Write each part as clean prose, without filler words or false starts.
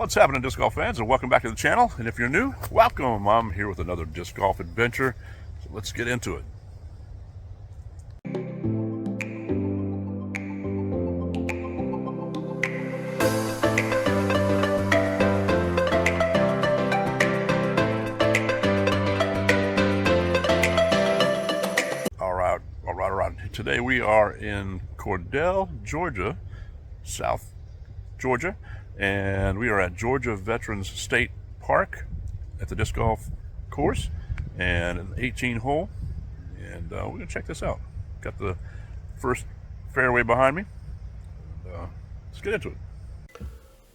What's happening, disc golf fans, and welcome back to the channel. And if you're new, welcome. I'm here with another disc golf adventure, so let's get into it. All right. Today we are in Cordele, Georgia, South Georgia, and we are at Georgia Veterans State Park at the disc golf course, and an 18-hole, and we're gonna check this out. Got the first fairway behind me. Let's get into it.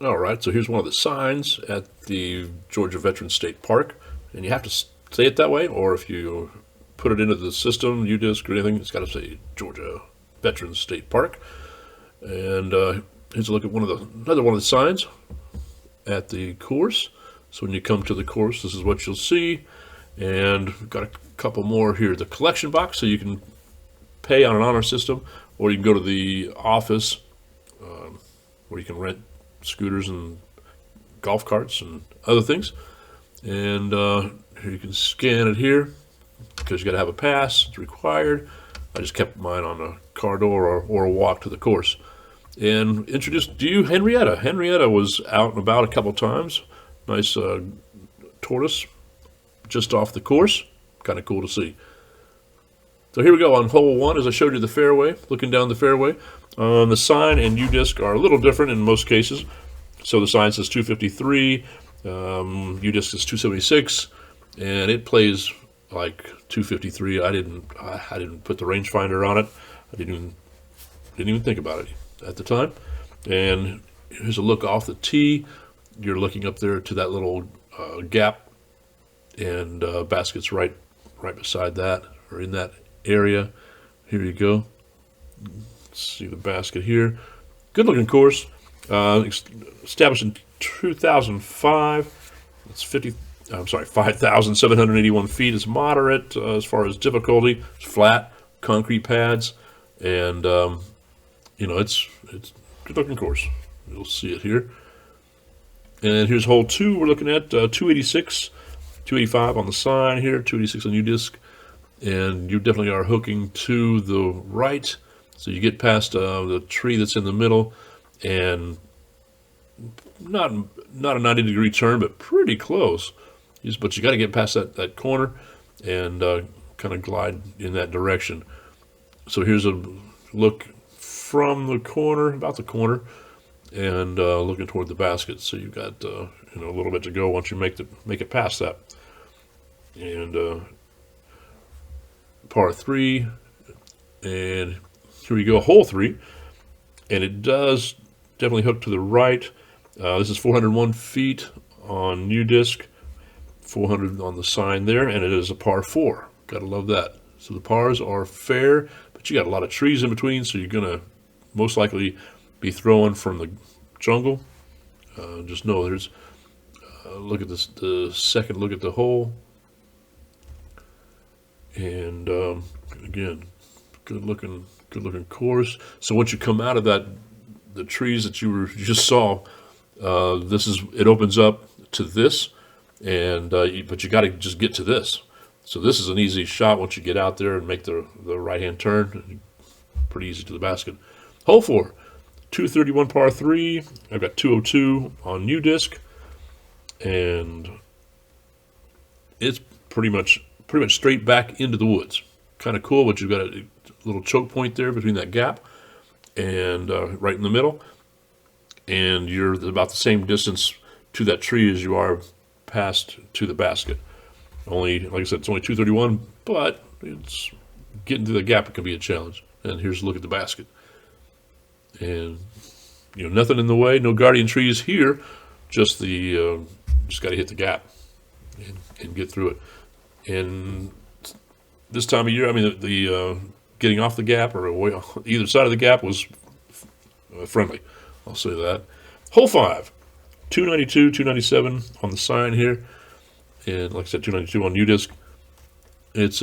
All right, so here's one of the signs at the Georgia Veterans State Park, and you have to say it that way, or if you put it into the system, UDisc or anything, it's got to say Georgia Veterans State Park. And here's a look at another one of the signs at the course. So when you come to the course, this is what you'll see. And we've got a couple more here. The collection box, so you can pay on an honor system, or you can go to the office where you can rent scooters and golf carts and other things. And here you can scan it here, because you got to have a pass. It's required. I just kept mine on a car door or a walk to the course. And introduced to you Henrietta. Henrietta was out and about a couple times. Nice tortoise just off the course. Kind of cool to see. So here we go on hole one, as I showed you the fairway, looking down the fairway. The sign and UDisc are a little different in most cases. So the sign says 253, UDisc is 276, and it plays like 253. I didn't put the rangefinder on it. I didn't even think about it at the time. And here's a look off the tee. You're looking up there to that little gap, and basket's right beside that, or in that area. Here you go. See the basket here. Good looking course. Established in 2005. It's 5,781 feet. It's moderate as far as difficulty. It's flat, concrete pads, and it's a good looking course. You'll see it here. And here's hole two. We're looking at 286, 285 on the sign here, 286 on UDisc, and you definitely are hooking to the right. So you get past the tree that's in the middle, and not a 90-degree turn, but pretty close. But you got to get past that corner and kind of glide in that direction. So here's a look from the corner, about the corner, and looking toward the basket. So you've got a little bit to go once you make it past that. And par three, and here we go, hole three, and it does definitely hook to the right. This is 401 feet on UDisc, 400 on the sign there, and it is a par four. Gotta love that. So the pars are fair, but you got a lot of trees in between, so you're gonna most likely be throwing from the jungle. Just know there's look at this, the second look at the hole, and again, good looking course. So once you come out of the trees that you just saw, it opens up to this, and but you got to just get to this. So this is an easy shot once you get out there and make the right-hand turn. Pretty easy to the basket. Hole four, 231 par three. I've got 202 on UDisc, and it's pretty much straight back into the woods. Kind of cool, but you've got a little choke point there between that gap and right in the middle, and you're about the same distance to that tree as you are past to the basket. Only, like I said, it's only 231, but it's getting to the gap. It can be a challenge. And here's a look at the basket, and nothing in the way, no guardian trees here, just got to hit the gap and get through it. And this time of year, I mean, the getting off the gap or either side of the gap was friendly. I'll say that. Hole five, 292, 297 on the sign here, and like I said, 292 on UDisc. It's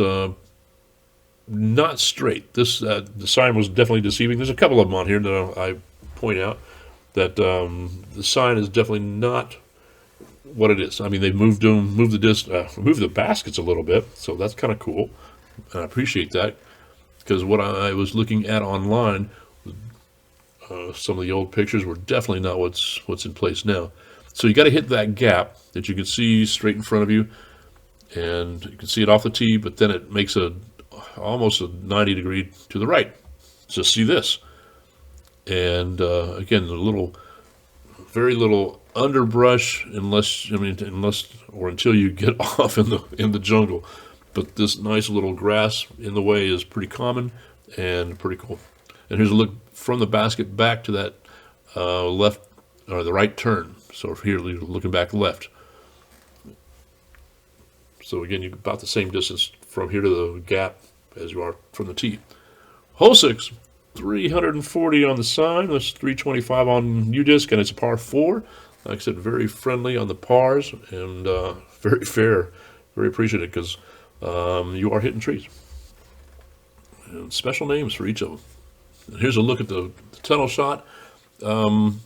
not straight. The sign was definitely deceiving. There's a couple of them on here that I point out. that the sign is definitely not what it is. I mean, they moved the baskets a little bit, so that's kind of cool. And I appreciate that, because what I was looking at online, some of the old pictures were definitely not what's in place now. So you got to hit that gap that you can see straight in front of you, and you can see it off the tee, but then it makes almost a 90 degree to the right. Just see this, and again, very little underbrush, unless or until you get off in the jungle. But this nice little grass in the way is pretty common and pretty cool. And here's a look from the basket back to that left or the right turn. So here you're looking back left. So again, you're about the same distance from here to the gap as you are from the tee. Hole 6, 340 on the sign. That's 325 on U-disc, and it's a par 4. Like I said, very friendly on the pars, and very fair. Very appreciative, because you are hitting trees. And special names for each of them. And here's a look at the tunnel shot. And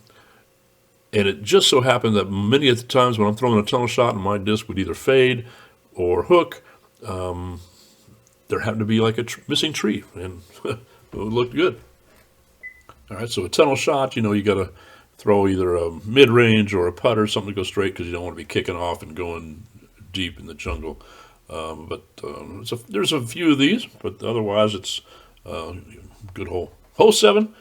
it just so happened that many of the times when I'm throwing a tunnel shot, and my disc would either fade or hook, there happened to be like a missing tree, and it looked good. All right, so a tunnel shot, you got to throw either a mid-range or a putter, something to go straight, because you don't want to be kicking off and going deep in the jungle. There's a few of these, but otherwise it's a good hole. Hole 7.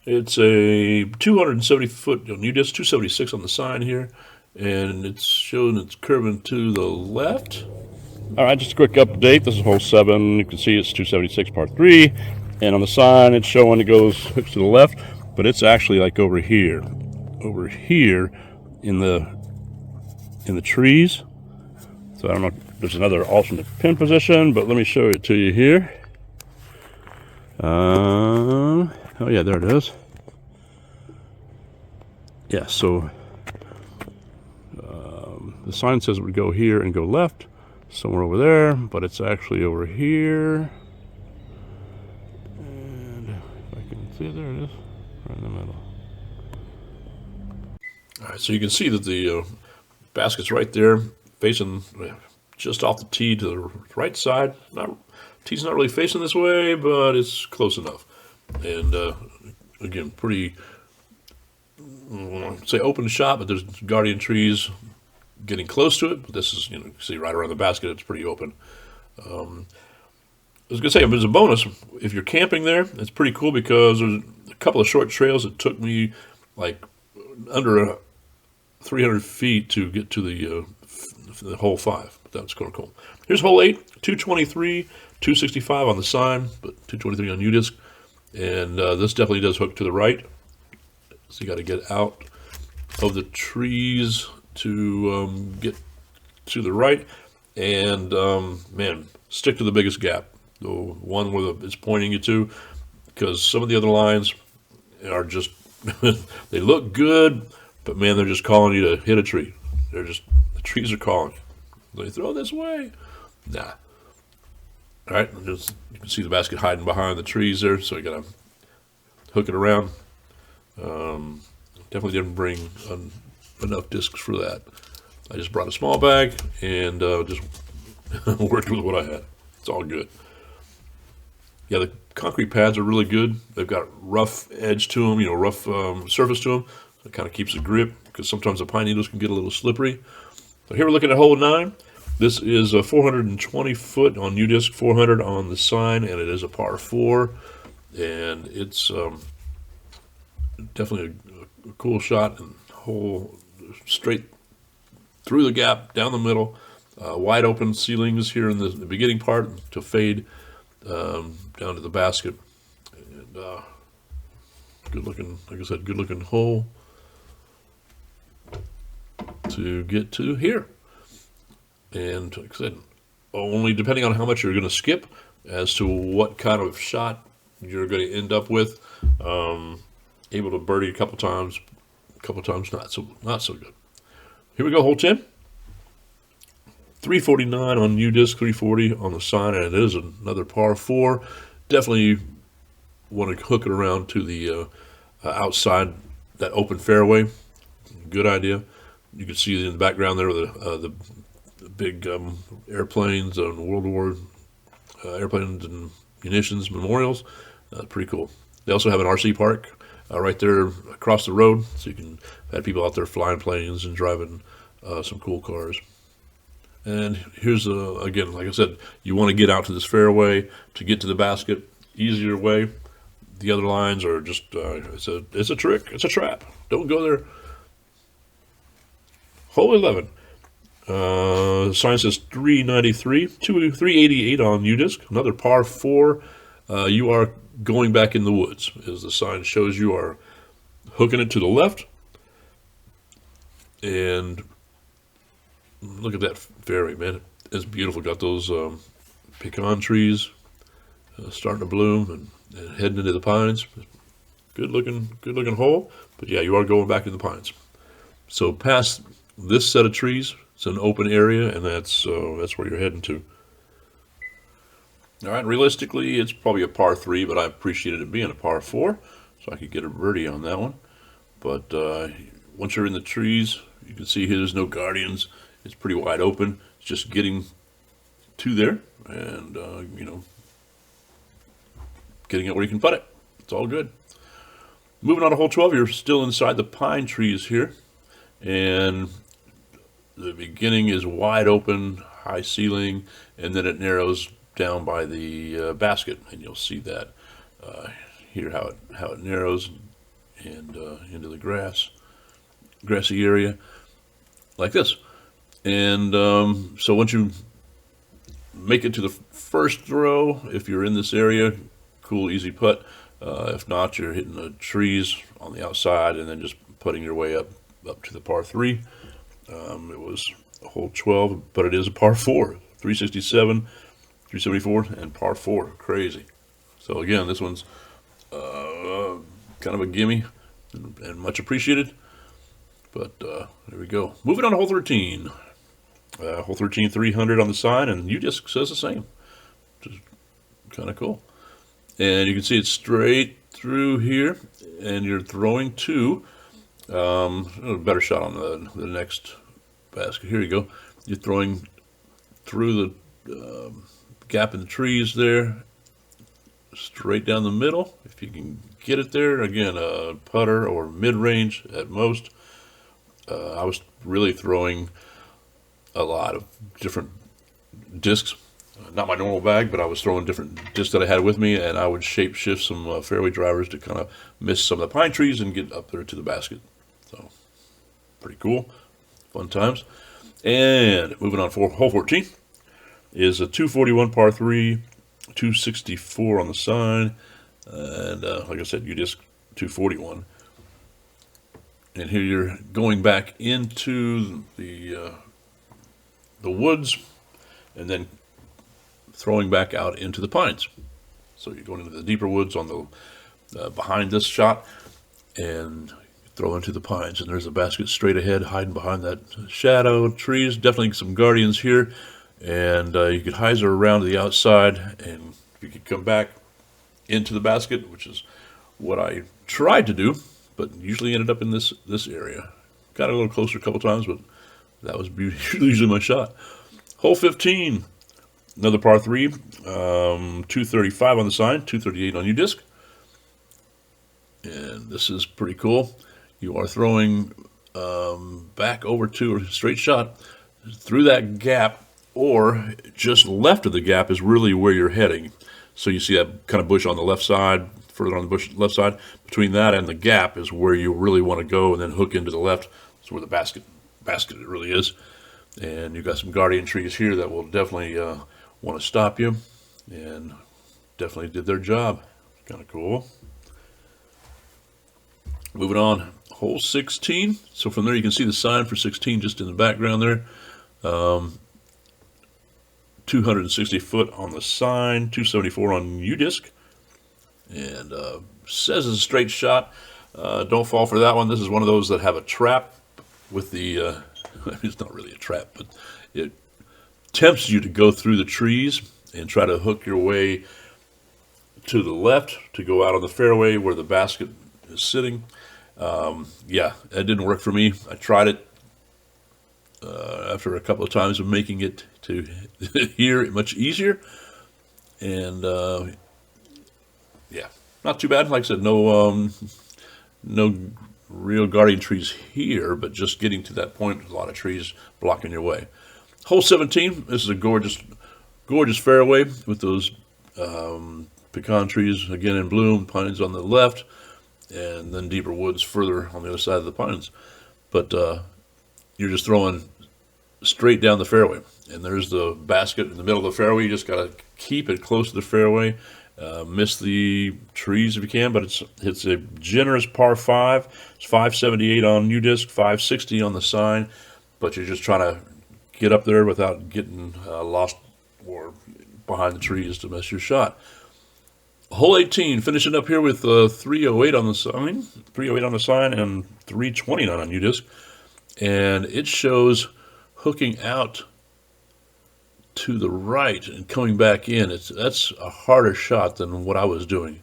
It's a 270-foot U-disc, 276 on the sign here, and it's showing it's curving to the left. All right, just a quick update. This is hole 7. You can see it's 276 par 3, and on the sign it's showing it hooks to the left, but it's actually like over here in the trees. So I don't know if there's another alternate pin position, but let me show it to you here. Oh yeah, there it is. Yeah, so the sign says it would go here and go left, somewhere over there, but it's actually over here. And if I can see it, there it is, right in the middle. All right, so you can see that the basket's right there, facing just off the tee to the right side. Tee's not really facing this way, but it's close enough. And again, pretty, say open shot, but there's guardian trees getting close to it. But this is, see right around the basket, it's pretty open. I was going to say, there's a bonus. If you're camping there, it's pretty cool, because there's a couple of short trails that took me like under 300 feet to get to the hole 5. But that's kind of cool. Here's hole 8, 223, 265 on the sign, but 223 on U-disc. And this definitely does hook to the right. So you got to get out of the trees to get to the right. And man, stick to the biggest gap, the one where it's pointing you to, because some of the other lines are just, they look good, but man, they're just calling you to hit a tree. The trees are calling you. They throw this way. Nah. All right, you can see the basket hiding behind the trees there, so you got to hook it around. Definitely didn't bring enough discs for that. I just brought a small bag and just worked with what I had. It's all good. Yeah, the concrete pads are really good. They've got rough edge to them, rough surface to them. So it kind of keeps a grip, because sometimes the pine needles can get a little slippery. So here we're looking at hole 9. This is a 420 foot on U-disc, 400 on the sign, and it is a par 4. And it's definitely a cool shot, and hole straight through the gap, down the middle, wide open ceilings here in the beginning part to fade down to the basket. And good looking, like I said, good looking hole to get to here. And like I said, only depending on how much you're going to skip as to what kind of shot you're going to end up with. Able to birdie a couple times not so good. Here we go, hole 10. 349 on U-disc, 340 on the sign, and it is another par 4. Definitely want to hook it around to the outside that open fairway. Good idea. You can see in the background there the big airplanes and World War airplanes and munitions memorials. Pretty cool. They also have an RC park right there across the road, so you can have people out there flying planes and driving some cool cars. And here's again, like I said, you want to get out to this fairway to get to the basket. Easier way. The other lines are just it's a trick. It's a trap. Don't go there. Hole 11. Sign says 393, 388 on UDisc. Another par 4. You are going back in the woods, as the sign shows. You are hooking it to the left. And look at that fairway, man. It's beautiful. Got those pecan trees starting to bloom and heading into the pines. Good looking hole. But yeah, you are going back in the pines. So past this set of trees, it's an open area, and that's where you're heading to. All right, realistically, it's probably a par 3, but I appreciated it being a par 4, so I could get a birdie on that one. But once you're in the trees, you can see here there's no guardians. It's pretty wide open. It's just getting to there, and getting it where you can putt it. It's all good. Moving on to hole 12, you're still inside the pine trees here, and the beginning is wide open, high ceiling, and then it narrows down by the basket, and you'll see that here how it narrows and into the grassy area like this. And so once you make it to the first throw, if you're in this area, cool, easy putt. If not, you're hitting the trees on the outside and then just putting your way up to the par 3. It was a hole 12, but it is a par 4. 367, 374, and par 4. Crazy. So again, this one's kind of a gimme and much appreciated. But there we go. Moving on to hole 13. Hole 13, 300 on the sign, and UDisc says the same. Which is kind of cool. And you can see it's straight through here, and you're throwing to a better shot on the next basket. Here you go. You're throwing through the gap in the trees there, straight down the middle. If you can get it there, again, a putter or mid-range at most. I was really throwing a lot of different discs. Not my normal bag, but I was throwing different discs that I had with me, and I would shape shift some fairway drivers to kind of miss some of the pine trees and get up there to the basket. So, pretty cool. Fun times. And moving on for hole 14 is a 241 par 3, 264 on the sign, and like I said, UDisc 241. And here you're going back into the woods, and then throwing back out into the pines. So you're going into the deeper woods on the behind this shot, and throw into the pines. And there's a basket straight ahead, hiding behind that shadow trees. Definitely some guardians here, and you could hyzer around to the outside, and you could come back into the basket, which is what I tried to do, but usually ended up in this area. Got a little closer a couple times, but that was usually my shot. Hole 15, another par 3, 235 on the sign, 238 on UDisc. And this is pretty cool. You are throwing back over to a straight shot through that gap, or just left of the gap is really where you're heading. So you see that kind of bush on the left side, further on the bush left side. Between that and the gap is where you really want to go, and then hook into the left. That's where the basket it really is. And you've got some guardian trees here that will definitely want to stop you, and definitely did their job. Kind of cool. Moving on, hole 16. So from there you can see the sign for 16 just in the background there. 260 foot on the sign, 274 on UDisc, and says it's a straight shot. Don't fall for that one. This is one of those that have a trap with the it's not really a trap, but it tempts you to go through the trees and try to hook your way to the left to go out on the fairway where the basket is sitting. Yeah, it didn't work for me. I tried it after a couple of times of making it to here much easier, and yeah, not too bad. Like I said, no real guardian trees here, but just getting to that point, a lot of trees blocking your way. Hole 17. This is a gorgeous fairway with those pecan trees again in bloom, pines on the left, and then deeper woods further on the other side of the pines. But you're just throwing straight down the fairway, and there's the basket in the middle of the fairway. You just got to keep it close to the fairway. Miss the trees if you can, but it's a generous par 5. It's 578 on U-disc, 560 on the sign, but you're just trying to get up there without getting lost or behind the trees to miss your shot. Hole 18, finishing up here with 308 on the sign, 308 on the sign, and 329 on U-disc, and it shows hooking out to the right and coming back in. That's a harder shot than what I was doing.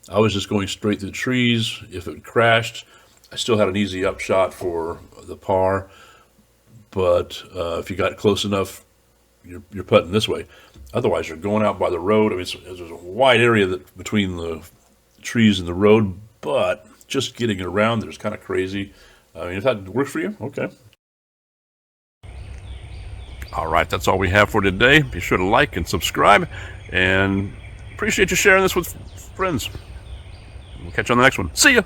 I was just going straight through the trees. If it crashed, I still had an easy up shot for the par. But if you got close enough, you're putting this way. Otherwise, you're going out by the road. I mean, there's a wide area between the trees and the road, but just getting around there is kind of crazy. I mean, if that works for you, okay. All right, that's all we have for today. Be sure to like and subscribe, and appreciate you sharing this with friends. We'll catch you on the next one. See ya!